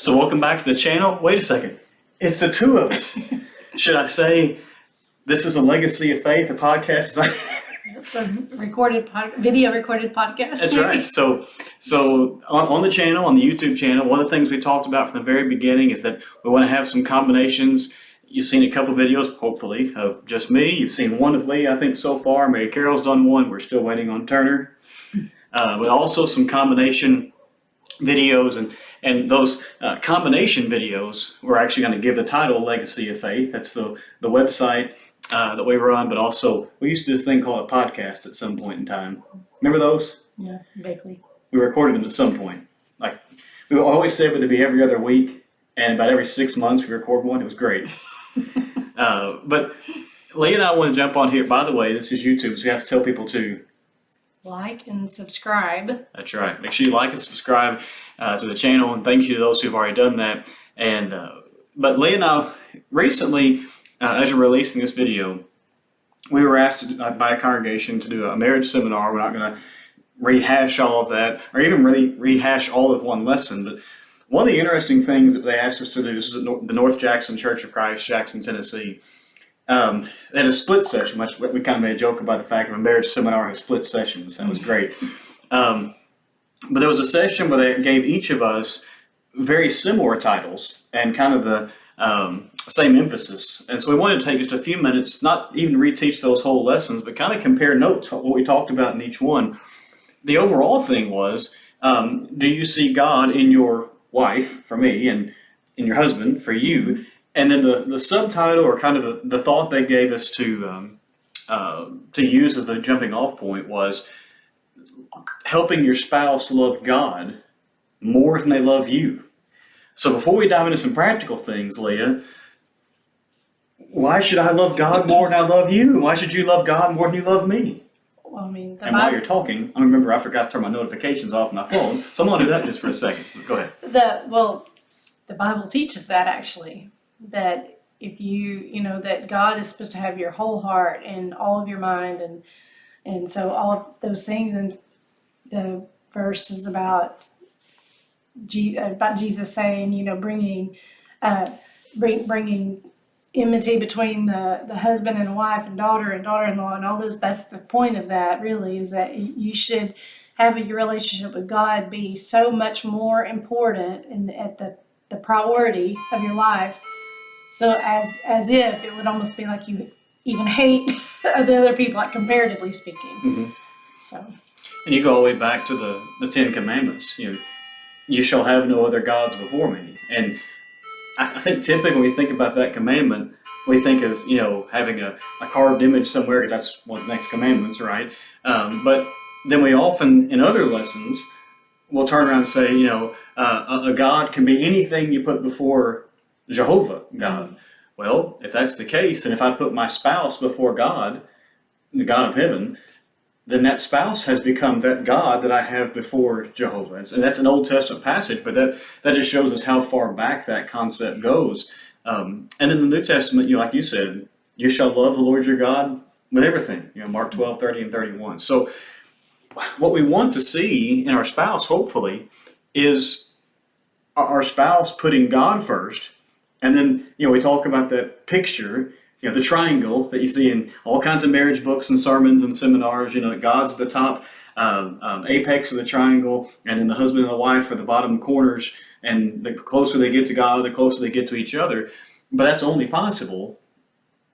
So welcome back to the channel. Wait a second. It's the two of us. Should I say this is a Legacy of Faith, a podcast? Video recorded podcast. That's right. So on the channel, on the YouTube channel, one of the things we talked about from the very beginning is that we want to have some combinations. You've seen a couple videos, hopefully, of just me. You've seen one of Leah, I think, so far. Mary Carol's done one. We're still waiting on Turner. But also some combination videos, and those combination videos, we're actually going to give the title Legacy of Faith. That's the website that we run, but also we used to do this thing called a podcast at some point in time. Remember those? Yeah, vaguely. We recorded them at some point. Like we always said, it would be every other week, and about every 6 months we record one. It was great. But Leah and I want to jump on here. By the way, this is YouTube, so we have to tell people to like and subscribe. That's right. Make sure you like and subscribe to the channel, and thank you to those who've already done that. And but Leah and I recently, as we're releasing this video, we were asked by a congregation to do a marriage seminar. We're not going to rehash all of that, or even really rehash all of one lesson. But one of the interesting things that they asked us to do, this is at the North Jackson Church of Christ, Jackson, Tennessee. They had a split session, which we kind of made a joke about the fact of a marriage seminar and split sessions. That was great. But there was a session where they gave each of us very similar titles and kind of the same emphasis. And so we wanted to take just a few minutes, not even reteach those whole lessons, but kind of compare notes, what we talked about in each one. The overall thing was, do you see God in your wife, for me, and in your husband, for you? And then the subtitle, or kind of the thought they gave us to use as the jumping off point, was helping your spouse love God more than they love you. So before we dive into some practical things, Leah, why should I love God more than I love you? Why should you love God more than you love me? Well, I mean, and while you're talking, I remember I forgot to turn my notifications off my phone, so I'm going to do that just for a second. Go ahead. The Bible teaches that, actually. That if that God is supposed to have your whole heart and all of your mind, and so all of those things, and the verse is about Jesus saying, bringing enmity between the husband and wife and daughter-in-law and all those. That's the point of that, really, is that you should have your relationship with God be so much more important and at the priority of your life. So as if it would almost be like you even hate the other people, like comparatively speaking. Mm-hmm. So. And you go all the way back to the Ten Commandments. You shall have no other gods before me. And I think typically when we think about that commandment, we think of having a carved image somewhere, because that's one of the next commandments, right? But then we often, in other lessons, will turn around and say, a God can be anything you put before Jehovah God. Well, if that's the case, then if I put my spouse before God, the God of heaven, then that spouse has become that God that I have before Jehovah. And that's an Old Testament passage, but that just shows us how far back that concept goes. And in the New Testament, like you said, you shall love the Lord your God with everything. Mark 12, 30, and 31. So what we want to see in our spouse, hopefully, is our spouse putting God first. And then, we talk about that picture, the triangle that you see in all kinds of marriage books and sermons and seminars. God's the top apex of the triangle, and then the husband and the wife are the bottom corners. And the closer they get to God, the closer they get to each other. But that's only possible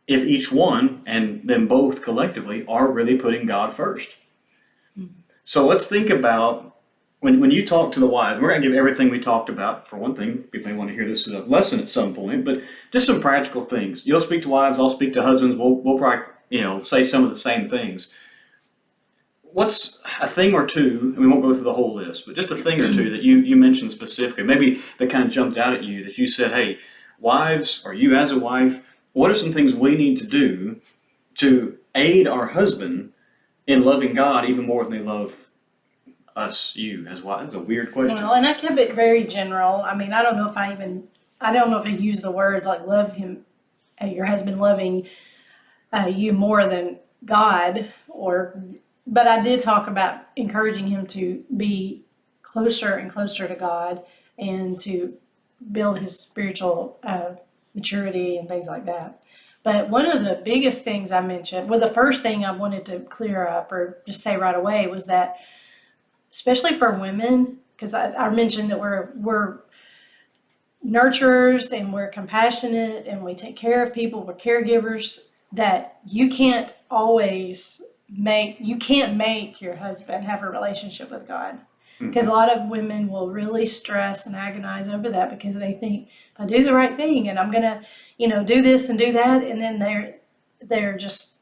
if each one, and then both collectively, are really putting God first. Mm-hmm. So let's think about, when you talk to the wives, we're going to give everything we talked about. For one thing, people may want to hear this as a lesson at some point, but just some practical things. You'll speak to wives, I'll speak to husbands. We'll probably, say some of the same things. What's a thing or two, and we won't go through the whole list, but just a thing or two that you mentioned specifically, maybe that kind of jumped out at you, that you said, hey, wives, or you as a wife, what are some things we need to do to aid our husband in loving God even more than they love us, you as well? That's a weird question. Well, and I kept it very general. I mean, I don't know if I use the words like love him, your husband loving you more than God, but I did talk about encouraging him to be closer and closer to God, and to build his spiritual maturity and things like that. But one of the biggest things I mentioned, well, the first thing I wanted to clear up or just say right away was that, especially for women, because I mentioned that we're nurturers and we're compassionate and we take care of people, we're caregivers, that you can't make your husband have a relationship with God. Because a lot of women will really stress and agonize over that because they think, if I do the right thing and I'm gonna, do this and do that, and then they're just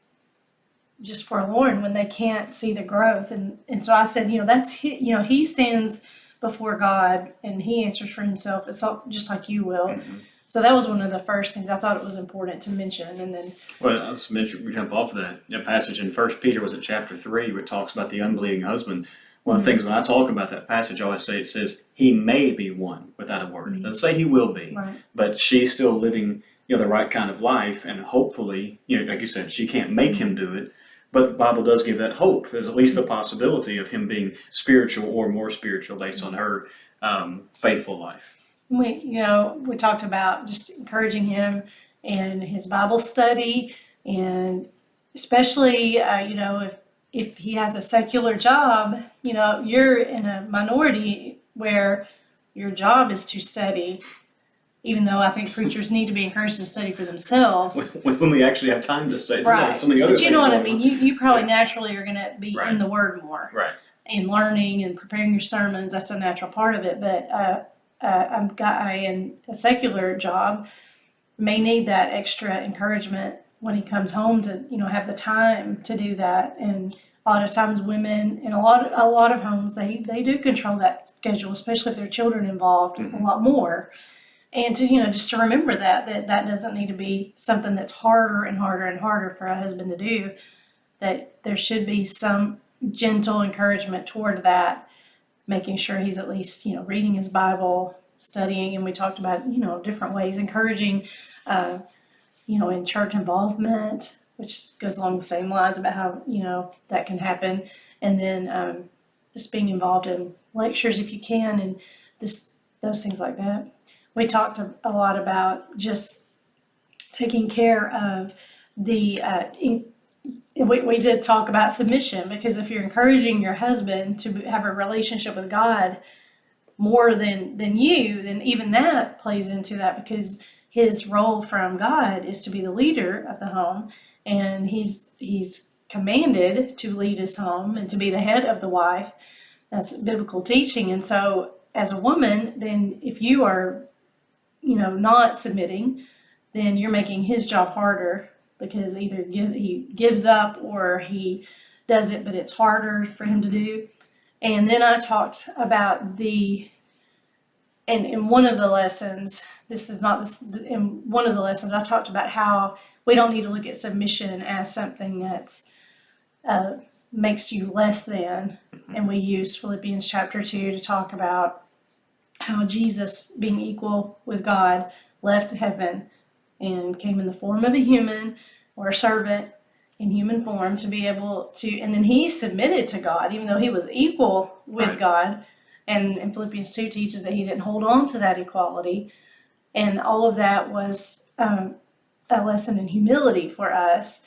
forlorn when they can't see the growth. And so I said, he stands before God and he answers for himself. It's all just like you will. Mm-hmm. So that was one of the first things I thought it was important to mention. And then, well, let's mention, we jump off of that passage in 1 Peter, was it chapter 3, where it talks about the unbelieving husband. One of the things when I talk about that passage, I always say, it says, he may be won without a word. It doesn't say he will be, right. But she's still living, the right kind of life, and hopefully, like you said, she can't make him do it, but the Bible does give that hope. There's at least the possibility of him being spiritual or more spiritual based on her faithful life. We talked about just encouraging him in his Bible study, and especially, if he has a secular job, you're in a minority where your job is to study, even though I think preachers need to be encouraged to study for themselves. When we actually have time to study. Right. So many other But you know things what I going mean? on. You probably naturally are going to be Right. in the Word more. Right. And learning and preparing your sermons, that's a natural part of it. But a guy in a secular job may need that extra encouragement when he comes home to, have the time to do that. And a lot of times women in a lot of homes, they do control that schedule, especially if there are children involved, a lot more. And to, just to remember that doesn't need to be something that's harder and harder and harder for a husband to do, that there should be some gentle encouragement toward that, making sure he's at least, reading his Bible, studying, and we talked about, different ways, encouraging, in church involvement, which goes along the same lines about how, that can happen. And then just being involved in lectures if you can, and just those things like that. We talked a lot about just taking care of the, we did talk about submission, because if you're encouraging your husband to have a relationship with God more than you, then even that plays into that, because his role from God is to be the leader of the home, and he's commanded to lead his home and to be the head of the wife. That's biblical teaching. And so as a woman, then if you are, not submitting, then you're making his job harder, because either he gives up or he does it, but it's harder for him to do. And then I talked about in one of the lessons, in one of the lessons I talked about how we don't need to look at submission as something that's makes you less than. And we used Philippians chapter 2 to talk about how Jesus, being equal with God, left heaven and came in the form of a human or a servant in human form to be able to, and then he submitted to God, even though he was equal with Right. God. And Philippians 2 teaches that he didn't hold on to that equality. And all of that was a lesson in humility for us.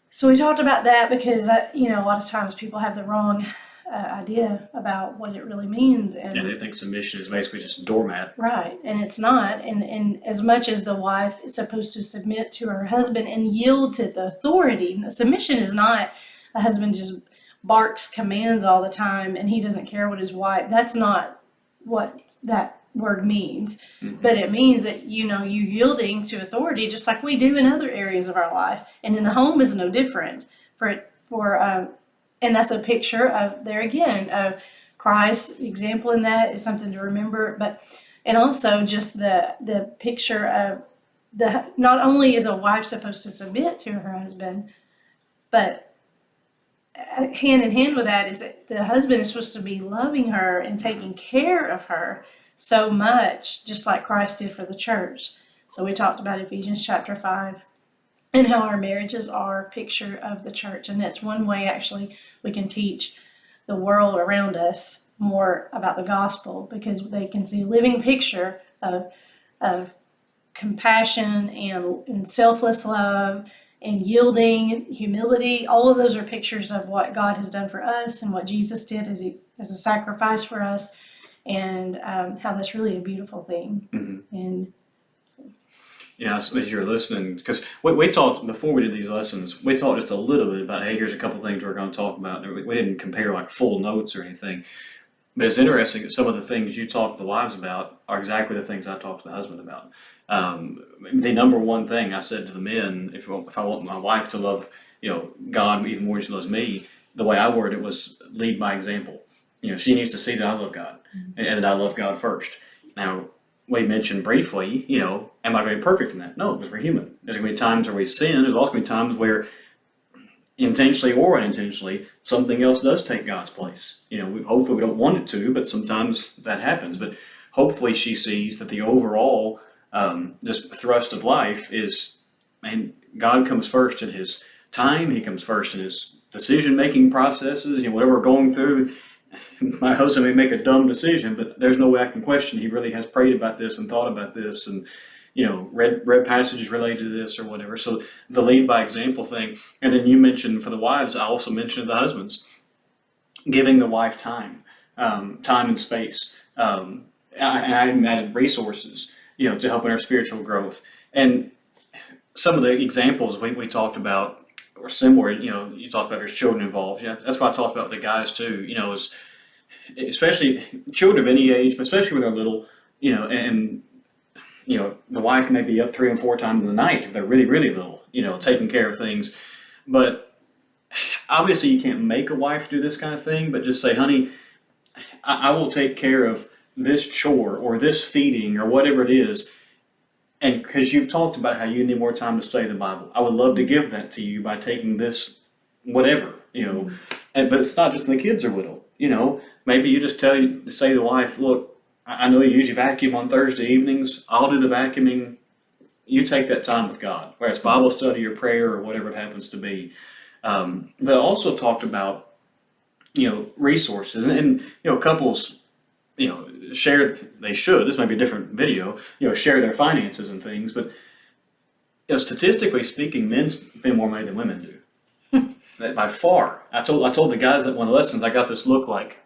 So we talked about that because, a lot of times people have the wrong idea about what it really means. And they think submission is basically just doormat. Right, and it's not. And as much as the wife is supposed to submit to her husband and yield to the authority, submission is not a husband just barks commands all the time and he doesn't care what his wife, that's not what that word means. Mm-hmm. But it means that, you yielding to authority just like we do in other areas of our life. And in the home is no different. And that's a picture of, there again, of Christ's example in that is something to remember. And also just the picture of not only is a wife supposed to submit to her husband, but hand in hand with that is that the husband is supposed to be loving her and taking care of her so much, just like Christ did for the church. So we talked about Ephesians chapter 5 and how our marriages are a picture of the church. And that's one way actually we can teach the world around us more about the gospel, because they can see a living picture of compassion and selfless love and yielding, humility. All of those are pictures of what God has done for us and what Jesus did as a sacrifice for us, and how that's really a beautiful thing. Mm-hmm. And so. Yeah, as you're listening, because we talked before we did these lessons, we talked just a little bit about, hey, here's a couple things we're going to talk about. We didn't compare like full notes or anything. But it's interesting that some of the things you talk to the wives about are exactly the things I talk to the husband about. The number one thing I said to the men, if I want my wife to love, God even more than she loves me, the way I worded it was lead by example. She needs to see that I love God and that I love God first. Now, we mentioned briefly, am I going to be perfect in that? No, because we're human. There's going to be times where we sin. There's also going to be times where intentionally or unintentionally, something else does take God's place. Hopefully we don't want it to, but sometimes that happens. But hopefully she sees that the overall just thrust of life is, man, God comes first in His time. He comes first in His decision-making processes. Whatever we're going through, my husband may make a dumb decision, but there's no way I can question he really has prayed about this and thought about this and read passages related to this or whatever. So the lead by example thing. And then you mentioned for the wives, I also mentioned the husbands, giving the wife time and space. And I even added resources, to help in her spiritual growth. And some of the examples we talked about or similar, you talked about there's children involved. That's what I talked about with the guys too, is especially children of any age, but especially when they're little, and the wife may be up 3 and 4 times in the night if they're really, really little, taking care of things. But obviously you can't make a wife do this kind of thing, but just say, honey, I will take care of this chore or this feeding or whatever it is. And because you've talked about how you need more time to study the Bible, I would love to give that to you by taking this, whatever, but it's not just when the kids are little, maybe you just say to the wife, look, I know you usually vacuum on Thursday evenings. I'll do the vacuuming. You take that time with God, whether it's Bible study or prayer or whatever it happens to be. But also talked about, resources and couples, share. They should. This might be a different video. Share their finances and things. But statistically speaking, men spend more money than women do. By far. I told the guys that one of the lessons, I got this look like,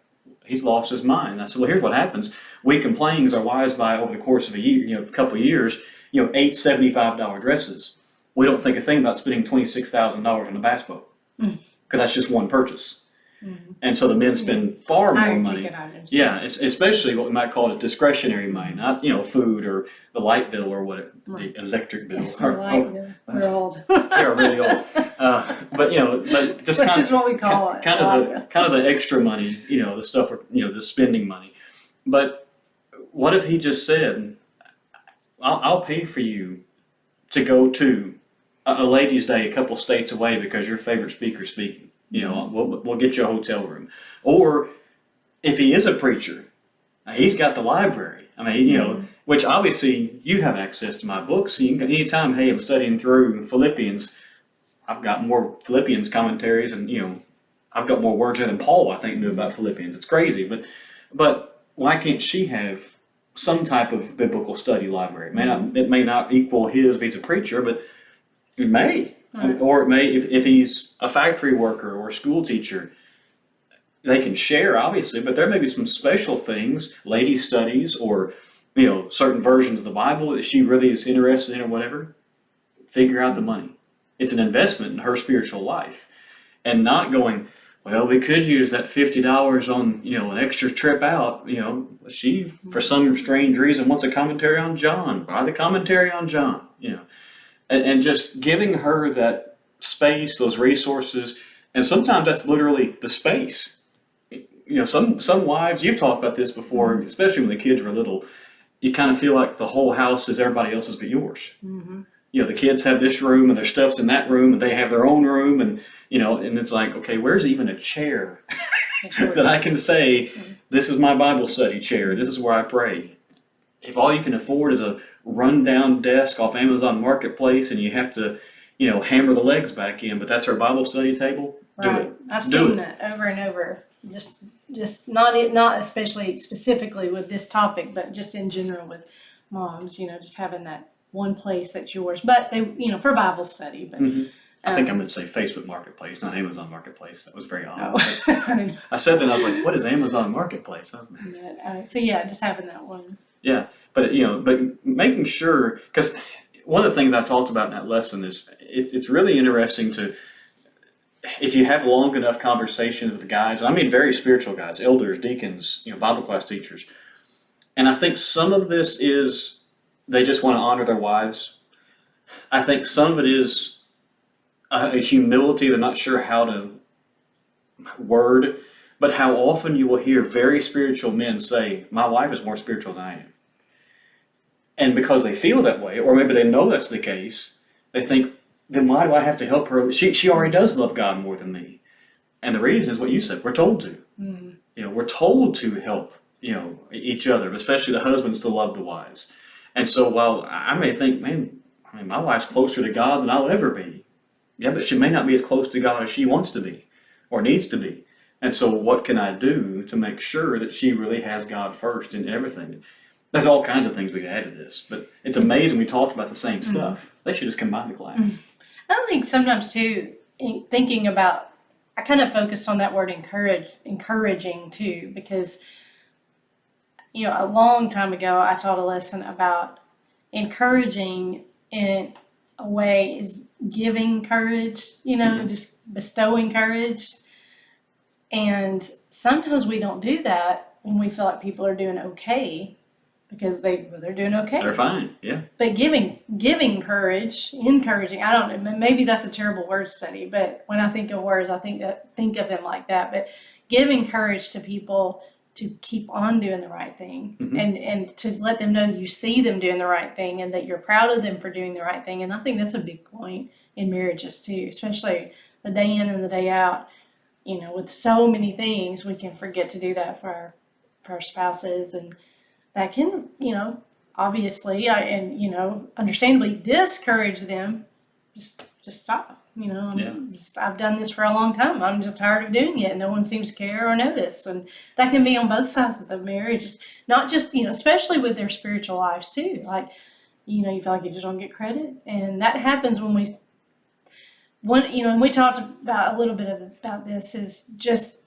he's lost his mind. I said, well, here's what happens. We complain because our wives buy over the course of a year, a couple of years, 8 $75 dresses. We don't think a thing about spending $26,000 on a bass boat because that's just one purchase. Mm-hmm. And so the men spend far more money. Yeah, it's especially what we might call discretionary money, not food or the light bill or whatever, the electric bill. The light bill. We're old. We're really old. But just kind of what we call it. Kind of the extra money, the stuff, the spending money. But what if he just said, I'll pay for you to go to a ladies' day a couple states away because your favorite speaker's speaking. We'll get you a hotel room. Or if he is a preacher, he's got the library. Which obviously you have access to my books. So you can, anytime, hey, I'm studying through Philippians, I've got more Philippians commentaries and, I've got more words there than Paul, I think, knew about Philippians. It's crazy. But why can't she have some type of biblical study library? It may not equal his if he's a preacher, but it may. Right. Or it may, if he's a factory worker or a school teacher, they can share, obviously, but there may be some special things, lady studies or, certain versions of the Bible that she really is interested in or whatever. Figure out the money. It's an investment in her spiritual life. And not going, well, we could use that $50 on, an extra trip out. She, for some strange reason, wants a commentary on John. Buy the commentary on John, And just giving her that space, those resources, and sometimes that's literally the space. Some wives, you've talked about this before, especially when the kids were little, you kind of feel like the whole house is everybody else's but yours. Mm-hmm. The kids have this room and their stuff's in that room and they have their own room and, and it's like, okay, where's even a chair that I can say, this is my Bible study chair, this is where I pray. If all you can afford is a rundown desk off Amazon Marketplace and you have to, hammer the legs back in, but that's our Bible study table, do it. I've seen that over and over. Just not especially specifically with this topic, but just in general with moms, just having that one place that's yours, but they, for Bible study. But I think I meant to say Facebook Marketplace, not Amazon Marketplace. That was very odd. oh. I said that, and I was like, what is Amazon Marketplace? So yeah, just having that one. Yeah, but making sure, because one of the things I talked about in that lesson is it's really interesting to, if you have long enough conversations with guys, I mean very spiritual guys, elders, deacons, Bible class teachers, and I think some of this is they just want to honor their wives. I think some of it is a humility they're not sure how to word, but how often you will hear very spiritual men say, my wife is more spiritual than I am. And because they feel that way, or maybe they know that's the case, they think, then why do I have to help her? She already does love God more than me. And the reason is what you said, we're told to. We're told to help, each other, especially the husbands to love the wives. And so while I may think, my wife's closer to God than I'll ever be. Yeah, but she may not be as close to God as she wants to be or needs to be. And so what can I do to make sure that she really has God first in everything? There's all kinds of things we can add to this, but it's amazing we talked about the same stuff. They should just combine the class. I think sometimes too, thinking about, I kind of focused on that word encouraging too, because, a long time ago I taught a lesson about encouraging in a way is giving courage, just bestowing courage. And sometimes we don't do that when we feel like people are doing okay, because they're doing okay. They're fine, yeah. But giving courage, encouraging, I don't know, maybe that's a terrible word study, but when I think of words, I think of them like that. But giving courage to people to keep on doing the right thing, and to let them know you see them doing the right thing and that you're proud of them for doing the right thing. And I think that's a big point in marriages too, especially the day in and the day out. With so many things, we can forget to do that for our spouses, and that can, obviously, and understandably discourage them. Just stop. I've done this for a long time. I'm just tired of doing it. No one seems to care or notice, and that can be on both sides of the marriage. It's not just especially with their spiritual lives too. Like, you feel like you just don't get credit, and that happens when and we talked about a little bit about this, is just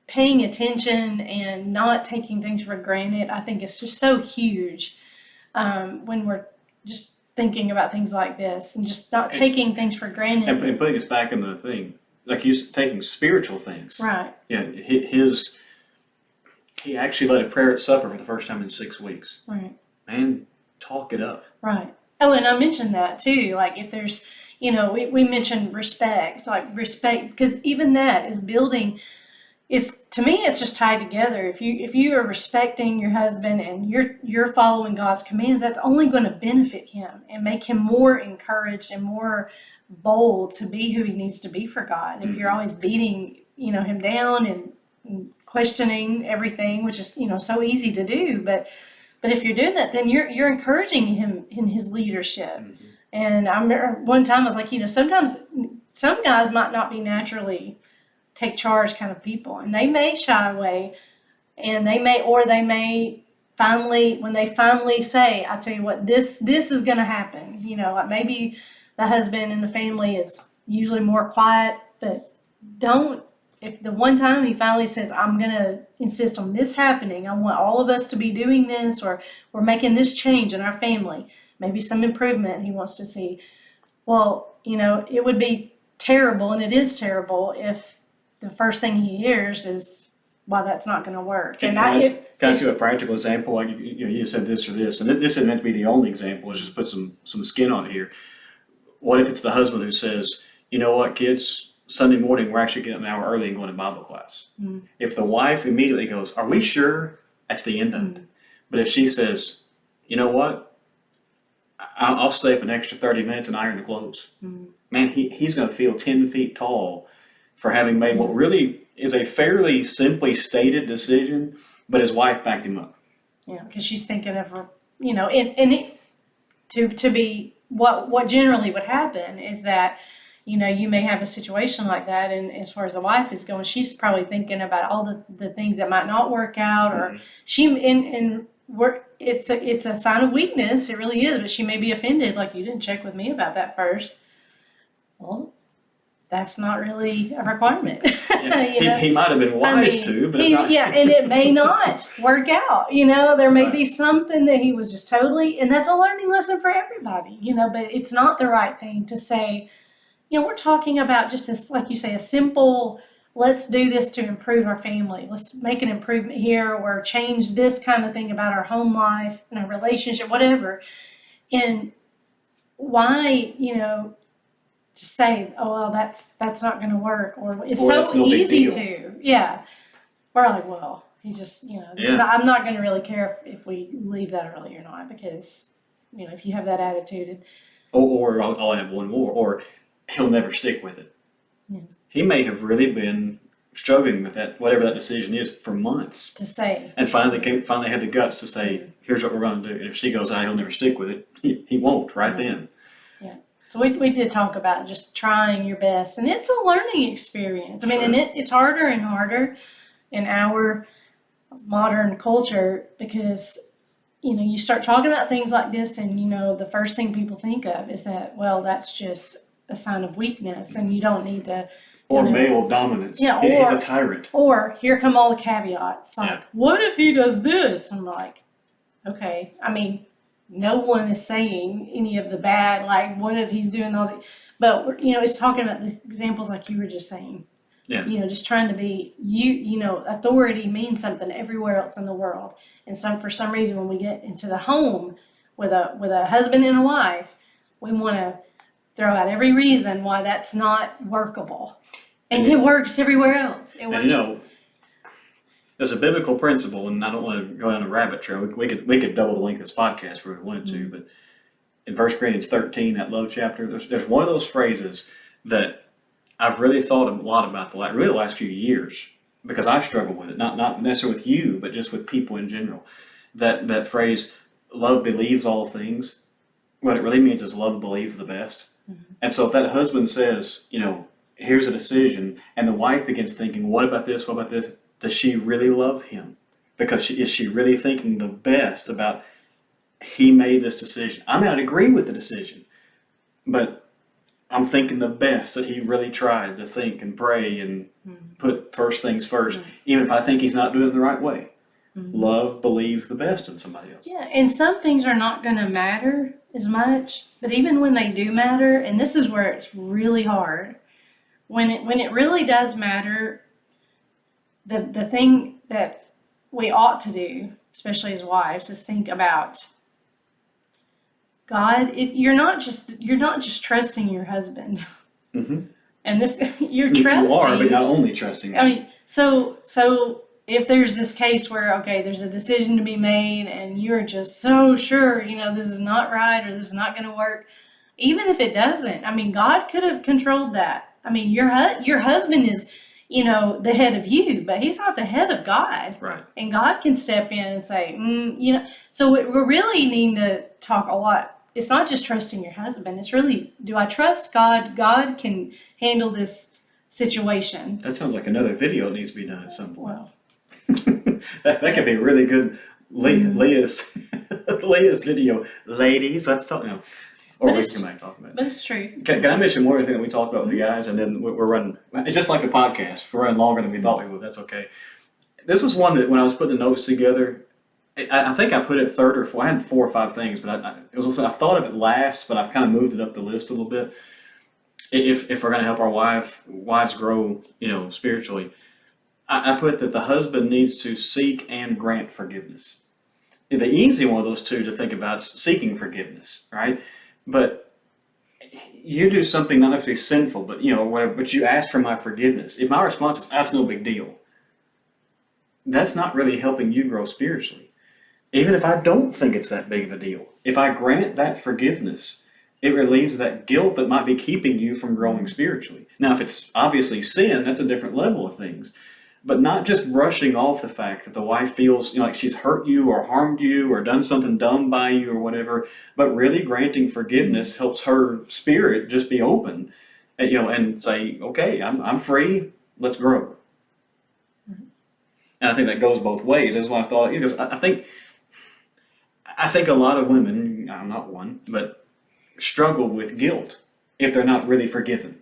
paying attention and not taking things for granted. I think it's just so huge when we're just thinking about things like this and just not taking things for granted. And putting us back in the thing, like you said, taking spiritual things. Right. Yeah, he actually led a prayer at supper for the first time in 6 weeks. Right. Man, talk it up. Right. Oh, and I mentioned that too. Like if there's, we mentioned respect, because even that is building. To me, it's just tied together. If you are respecting your husband and you're following God's commands, that's only going to benefit him and make him more encouraged and more bold to be who he needs to be for God. If you're always beating him down and questioning everything, which is so easy to do, but if you're doing that, then you're encouraging him in his leadership. And I remember one time I was like, sometimes some guys might not be naturally take charge kind of people, and they may shy away, and they may finally, when they finally say, I tell you what, this is going to happen, like maybe the husband in the family is usually more quiet, but if the one time he finally says, I'm going to insist on this happening, I want all of us to be doing this, or we're making this change in our family, maybe some improvement he wants to see. Well, it would be terrible, and it is terrible, if the first thing he hears is, well, that's not going to work. Can I ask you a practical example? Like you said this or this, and this isn't meant to be the only example. Let's just put some skin on here. What if it's the husband who says, you know what, kids, Sunday morning we're actually getting an hour early and going to Bible class. If the wife immediately goes, are we sure? That's the end of it. But if she says, you know what, I'll stay up an extra 30 minutes and iron the clothes. Man, he's going to feel 10 feet tall for having made what really is a fairly simply stated decision, but his wife backed him up. Yeah, because she's thinking of her, to be what generally would happen is that, you may have a situation like that, and as far as the wife is going, she's probably thinking about all the things that might not work out, or she, and it's a sign of weakness. It really is. But she may be offended, like, you didn't check with me about that first. Well, that's not really a requirement. Yeah, he might have been wise to, but it's not. Yeah, and it may not work out. There may be something that he was just totally, and that's a learning lesson for everybody. But it's not the right thing to say. We're talking about just like you say, a simple, let's do this to improve our family. Let's make an improvement here or change this kind of thing about our home life and our relationship, whatever. And why, just say, oh, well, that's not going to work, or it's Or so that's no big easy deal. to, yeah. We're like, well, he just, Yeah. I'm not going to really care if we leave that early or not, because, if you have that attitude, Or I'll add one more, or he'll never stick with it. Yeah. He may have really been struggling with that, whatever that decision is, for months. to say, And finally had the guts to say, here's what we're going to do. And if she goes, he'll never stick with it, he won't right then. So we did talk about just trying your best, and it's a learning experience. I mean, Sure. and it's harder and harder in our modern culture because, you start talking about things like this, and, the first thing people think of is that, well, that's just a sign of weakness, and you don't need to. Or male dominance. Yeah, He's a tyrant. Or here come all the caveats. Like, Yeah. what if he does this? I'm like, okay. I mean, no one is saying any of the bad, like, what if he's doing all the, but, it's talking about the examples like you were just saying. Yeah. Just trying to be, authority means something everywhere else in the world. And so for some reason, when we get into the home with a husband and a wife, we want to throw out every reason why that's not workable. And it works everywhere else. It works. And there's a biblical principle, and I don't want to go down a rabbit trail. We could double the length of this podcast if we wanted to, but in 1 Corinthians 13, that love chapter, there's one of those phrases that I've really thought a lot about the last few years, because I struggle with it, not necessarily with you, but just with people in general. That phrase, love believes all things, what it really means is love believes the best. Mm-hmm. And so if that husband says, here's a decision, and the wife begins thinking, what about this, what about this? Does she really love him? Because is she really thinking the best about, he made this decision? I may not agree with the decision, but I'm thinking the best that he really tried to think and pray and put first things first, even if I think he's not doing it the right way. Mm-hmm. Love believes the best in somebody else. Yeah, and some things are not going to matter as much, but even when they do matter, and this is where it's really hard, when it really does matter, the thing that we ought to do, especially as wives, is think about God. You're not just trusting your husband, and this you're trusting. You are, but not only trusting him. I mean, so if there's this case where there's a decision to be made, and you're just so sure, this is not right or this is not going to work, even if it doesn't. I mean, God could have controlled that. I mean, your husband is, the head of you, but he's not the head of God. Right. And God can step in and say, So we're really needing to talk a lot. It's not just trusting your husband. It's really, do I trust God? God can handle this situation. That sounds like another video that needs to be done at some point. Well, that could be really good. Leah's video, ladies. Let's talk now. Or we can talk about it. But it's true. Can I mention one other thing that we talked about with the guys, and then we're running. It's just like the podcast. We're running longer than we thought we would. That's okay. This was one that when I was putting the notes together, I think I put it third or fourth. I had 4 or 5 things, but I thought of it last, but I've kind of moved it up the list a little bit. If we're going to help our wives grow, spiritually, I put that the husband needs to seek and grant forgiveness. The easy one of those two to think about is seeking forgiveness, right? But you do something not necessarily sinful, but whatever. But you ask for my forgiveness. If my response is that's no big deal, that's not really helping you grow spiritually. Even if I don't think it's that big of a deal, if I grant that forgiveness, it relieves that guilt that might be keeping you from growing spiritually. Now, if it's obviously sin, that's a different level of things. But not just brushing off the fact that the wife feels like she's hurt you or harmed you or done something dumb by you or whatever, but really granting forgiveness helps her spirit just be open, and say, okay, I'm free, let's grow. And I think that goes both ways. That's why I thought, because I think I think a lot of women, I'm not one, but struggle with guilt if they're not really forgiven.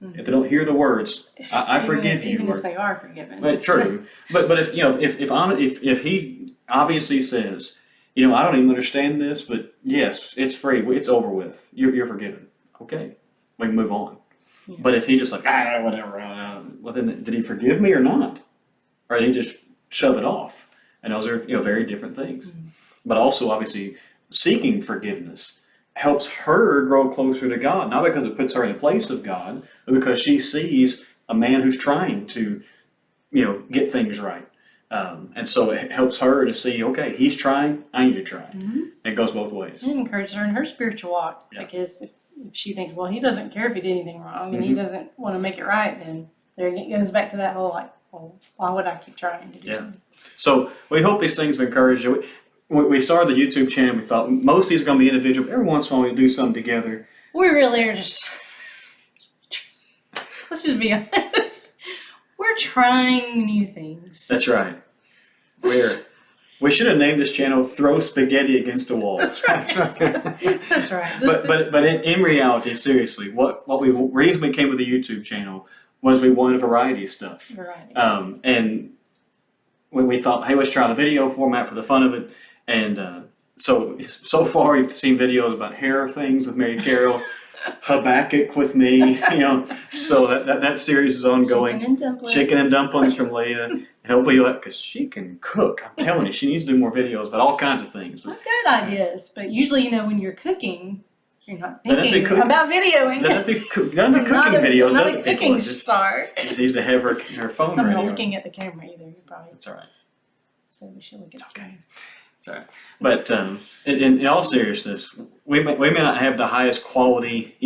If they don't hear the words, I forgive you. Even if they are forgiven. But true. But if if he obviously says, I don't even understand this, but yes, it's free, it's over with. You're forgiven. Okay, we can move on. Yeah. But if he just like whatever, well then did he forgive me or not, or did he just shove it off? And those are very different things. But also obviously seeking forgiveness helps her grow closer to God, not because it puts her in the place of God, but because she sees a man who's trying to, get things right. And so it helps her to see, okay, he's trying, I need to try. It goes both ways. It encourages her in her spiritual walk, because if she thinks, well, he doesn't care if he did anything wrong and he doesn't want to make it right, then there it goes back to that whole well, why would I keep trying to do something? So we hope these things have encouraged you. We started the YouTube channel. We thought most of these are going to be individual, but every once in a while we do something together. We really are just, let's just be honest. We're trying new things. That's right. We should have named this channel "Throw Spaghetti Against a Wall." That's right. That's right. But in reality, seriously, reason we came with the YouTube channel was we wanted a variety of stuff. Variety. And when we thought, hey, let's try the video format for the fun of it. And so far, you've seen videos about hair things with Mary Carol, Habakkuk with me, So that series is ongoing. Chicken and dumplings from Leah. And hopefully you'll, because she can cook. I'm telling you, she needs to do more videos about all kinds of things. I've got ideas, but usually, when you're cooking, you're not Doesn't thinking about videoing. Doesn't be cooking videos, not does a it? cooking star. She needs to have her phone I'm ready. not looking at the camera either. You probably. That's all right. So we should look at the Okay. It's all right. But in all seriousness, we may not have the highest quality,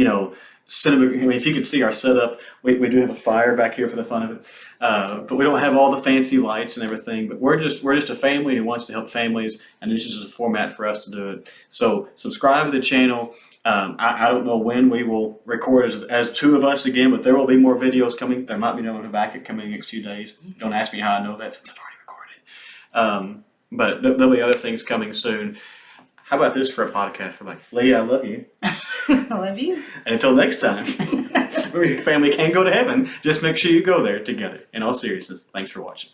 cinema. If you could see our setup, we do have a fire back here for the fun of it. But we don't have all the fancy lights and everything. But we're just a family who wants to help families, and this is just a format for us to do it. So subscribe to the channel. I don't know when we will record as two of us again, but there will be more videos coming. There might be another Habakkuk coming in the next few days. Don't ask me how I know that, since I've already recorded. But there'll be other things coming soon. How about this for a podcast? I'm like, Leah, I love you. I love you. And until next time, your family can go to heaven. Just make sure you go there together. In all seriousness, thanks for watching.